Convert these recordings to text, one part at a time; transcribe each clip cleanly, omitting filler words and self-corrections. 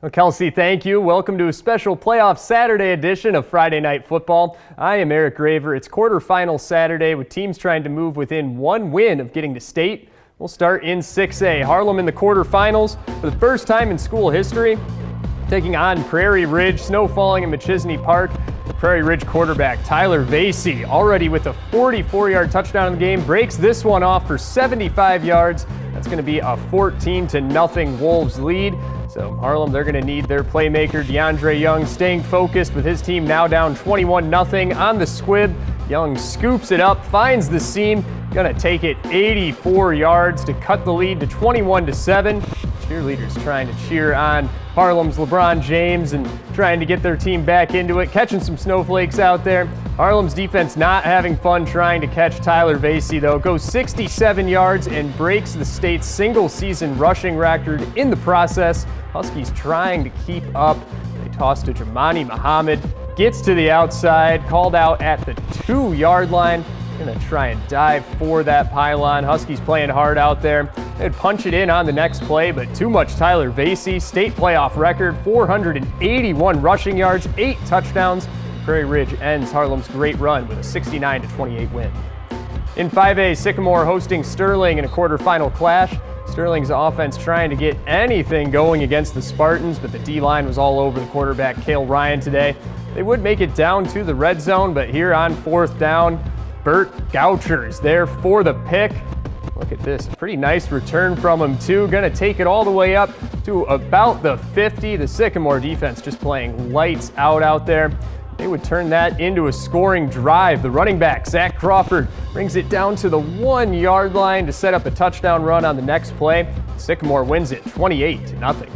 Well, Kelsey, thank you. Welcome to a special playoff Saturday edition of Friday Night Football. I am Eric Graver. It's quarterfinal Saturday with teams trying to move within one win of getting to state. We'll start in 6A. Harlem in the quarterfinals for the first time in school history, taking on Prairie Ridge. Snow falling in Machesney Park. The Prairie Ridge quarterback Tyler Vasey, already with a 44-yard touchdown in the game, breaks this one off for 75 yards. That's going to be a 14-0 Wolves lead. So Harlem, they're going to need their playmaker DeAndre Young staying focused with his team now down 21-0 on the squib. Young scoops it up, finds the seam, going to take it 84 yards to cut the lead to 21-7. Cheerleaders trying to cheer on Harlem's LeBron James and trying to get their team back into it, catching some snowflakes out there. Harlem's defense not having fun trying to catch Tyler Vasey, though. Goes 67 yards and breaks the state's single-season rushing record in the process. Huskies trying to keep up. They toss to Jamani Muhammad. Gets to the outside, called out at the 2-yard line. Gonna try and dive for that pylon. Huskies playing hard out there. They'd punch it in on the next play, but too much Tyler Vasey. State playoff record, 481 rushing yards, 8 touchdowns. Prairie Ridge ends Harlem's great run with a 69-28 win. In 5A, Sycamore hosting Sterling in a quarterfinal clash. Sterling's offense trying to get anything going against the Spartans, but the D-line was all over the quarterback, Cale Ryan, today. They would make it down to the red zone, but here on 4th down, Bert Goucher's there for the pick. Look at this, pretty nice return from him too. Gonna take it all the way up to about the 50. The Sycamore defense just playing lights out there. They would turn that into a scoring drive. The running back, Zach Crawford, brings it down to the 1-yard line to set up a touchdown run on the next play. Sycamore wins it 28-0.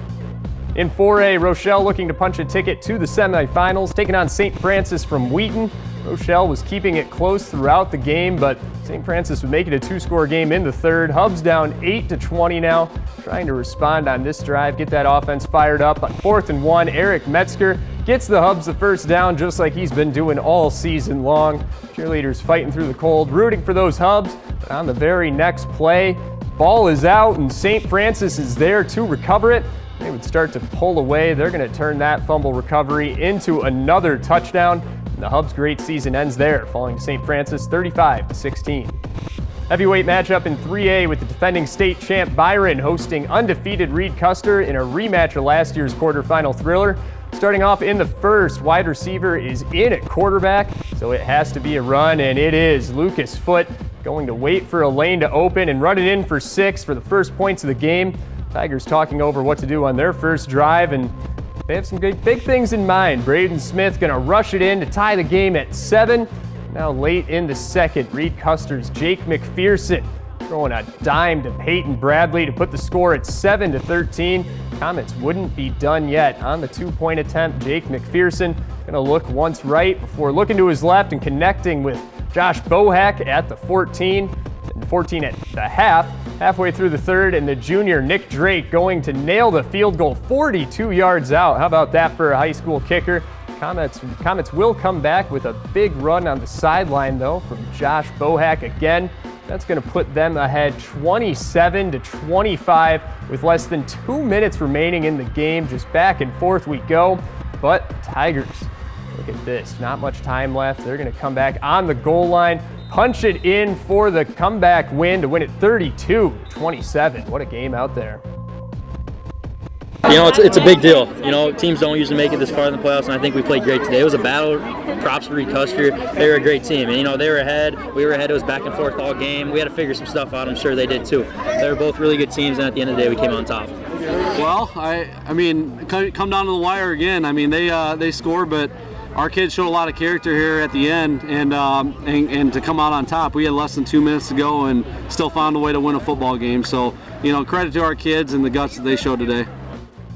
In 4A, Rochelle looking to punch a ticket to the semifinals, taking on St. Francis from Wheaton. Rochelle was keeping it close throughout the game, but St. Francis would make it a 2-score game in the third. Hubs down 8-20 now, trying to respond on this drive, get that offense fired up. On 4th and 1, Eric Metzger gets the Hubs the first down, just like he's been doing all season long. Cheerleaders fighting through the cold, rooting for those Hubs. But on the very next play, ball is out, and St. Francis is there to recover it. They would start to pull away. They're going to turn that fumble recovery into another touchdown. And the Hubs' great season ends there, falling to St. Francis 35-16. Heavyweight matchup in 3A with the defending state champ Byron hosting undefeated Reed Custer in a rematch of last year's quarterfinal thriller. Starting off in the first, wide receiver is in at quarterback, so it has to be a run, and it is. Lucas Foote going to wait for a lane to open and run it in for 6 for the first points of the game. Tigers talking over what to do on their first drive, and they have some big things in mind. Braden Smith going to rush it in to tie the game at 7. Now late in the second, Reed Custer's Jake McPherson throwing a dime to Peyton Bradley to put the score at 7-13. Comets wouldn't be done yet on the 2-point attempt. Jake McPherson going to look once right before looking to his left and connecting with Josh Bohack at the 14. And 14 at the half. Halfway through the third, and the junior Nick Drake going to nail the field goal 42 yards out. How about that for a high school kicker? Comets will come back with a big run on the sideline, though, from Josh Bohack again. That's going to put them ahead 27-25 with less than 2 minutes remaining in the game. Just back and forth we go. But Tigers, look at this. Not much time left. They're going to come back on the goal line, punch it in for the comeback win to win it 32-27. What a game out there. You know, it's a big deal. You know, teams don't usually make it this far in the playoffs, and I think we played great today. It was a battle. Props to Reed Custer. They were a great team. And, you know, they were ahead. We were ahead. It was back and forth all game. We had to figure some stuff out. I'm sure they did, too. They were both really good teams, and at the end of the day, we came on top. Well, I mean, come down to the wire again. I mean, they scored, but our kids showed a lot of character here at the end, and to come out on top. We had less than 2 minutes to go and still found a way to win a football game. So, you know, credit to our kids and the guts that they showed today.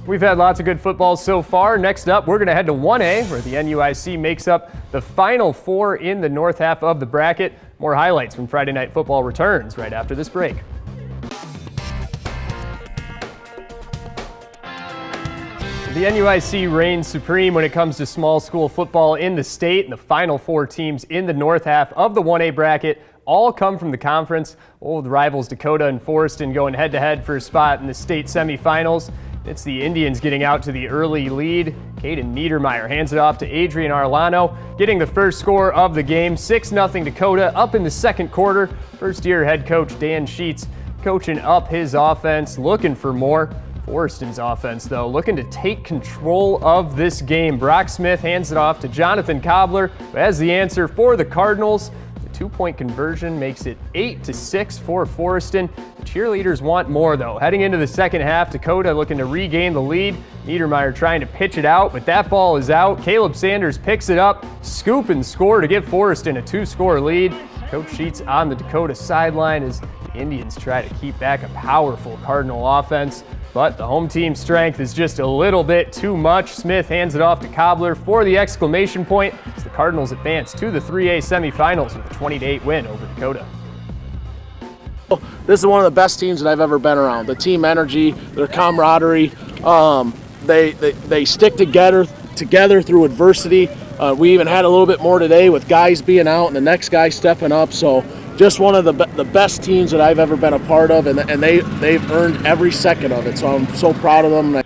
We've had lots of good football so far. Next up, we're going to head to 1A, where the NUIC makes up the final 4 in the north half of the bracket. More highlights from Friday Night Football returns right after this break. The NUIC reigns supreme when it comes to small school football in the state, and the final 4 teams in the north half of the 1A bracket all come from the conference. Old rivals Dakota and Forreston going head-to-head for a spot in the state semifinals. It's the Indians getting out to the early lead. Caden Niedermeyer hands it off to Adrian Arlano, getting the first score of the game. 6-0 Dakota up in the second quarter. First-year head coach Dan Sheets coaching up his offense, looking for more. Forreston's offense, though, looking to take control of this game. Brock Smith hands it off to Jonathan Cobbler, who has the answer for the Cardinals. The 2-point conversion makes it 8-6 for Forreston. The cheerleaders want more, though. Heading into the second half, Dakota looking to regain the lead. Niedermeyer trying to pitch it out, but that ball is out. Caleb Sanders picks it up, scoop and score to give Forreston a 2-score lead. Coach Sheets on the Dakota sideline as the Indians try to keep back a powerful Cardinal offense. But the home team strength is just a little bit too much. Smith hands it off to Cobbler for the exclamation point as the Cardinals advance to the 3A semifinals with a 20-8 win over Dakota. This is one of the best teams that I've ever been around. The team energy, their camaraderie, they stick together through adversity. We even had a little bit more today with guys being out and the next guy stepping up. So just one of the best teams that I've ever been a part of, and they've earned every second of it. So I'm so proud of them.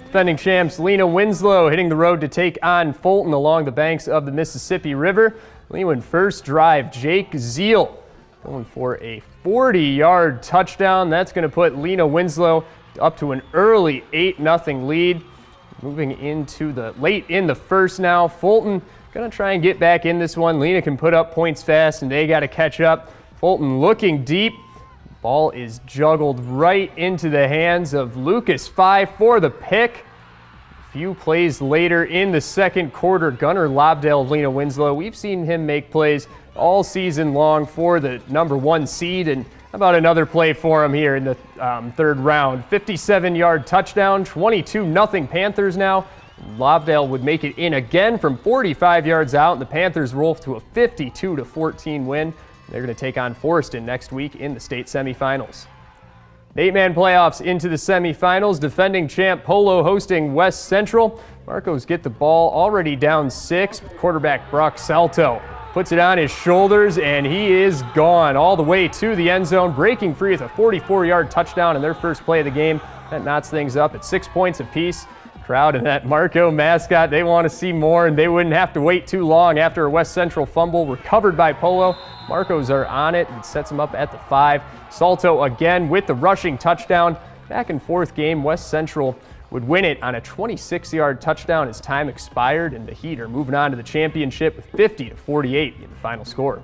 Defending champs Lena Winslow hitting the road to take on Fulton along the banks of the Mississippi River. Lena first drive, Jake Zeal going for a 40-yard touchdown. That's going to put Lena Winslow up to an early 8-0 lead. Moving into the late in the first now. Fulton going to try and get back in this one. Lena can put up points fast, and they got to catch up. Fulton looking deep. Ball is juggled right into the hands of Lucas 5 for the pick. A few plays later in the second quarter, Gunnar Lobdell of Lena Winslow. We've seen him make plays all season long for the #1 seed, and how about another play for him here in the third round. 57-yard touchdown, 22-0 Panthers now. Lobdell would make it in again from 45 yards out, and the Panthers roll to a 52-14 win. They're going to take on Forreston next week in the state semifinals. 8-man playoffs into the semifinals. Defending champ Polo hosting West Central. Marcos get the ball already down 6. Quarterback Brock Salto puts it on his shoulders, and he is gone all the way to the end zone, breaking free with a 44-yard touchdown in their first play of the game. That knots things up at 6 points apiece. Crowd and that Marco mascot, they want to see more, and they wouldn't have to wait too long after a West Central fumble recovered by Polo. Marcos are on it and sets them up at the 5. Salto again with the rushing touchdown. Back and forth game, West Central would win it on a 26-yard touchdown as time expired, and the Heat are moving on to the championship with 50-48 in the final score.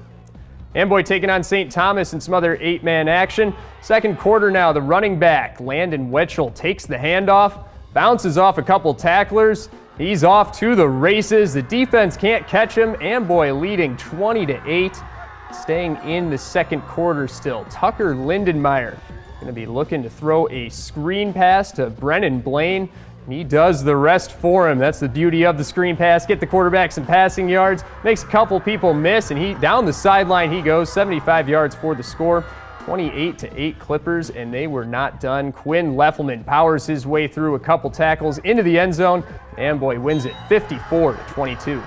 Amboy taking on St. Thomas in some other 8-man action. Second quarter now, the running back, Landon Wetchell, takes the handoff, bounces off a couple tacklers. He's off to the races. The defense can't catch him. Amboy leading 20-8. Staying in the second quarter still. Tucker Lindenmeyer going to be looking to throw a screen pass to Brennan Blaine. He does the rest for him. That's the beauty of the screen pass. Get the quarterback some passing yards. Makes a couple people miss, and he down the sideline he goes. 75 yards for the score. 28-8 Clippers, and they were not done. Quinn Leffelman powers his way through a couple tackles into the end zone. Amboy wins it 54-22.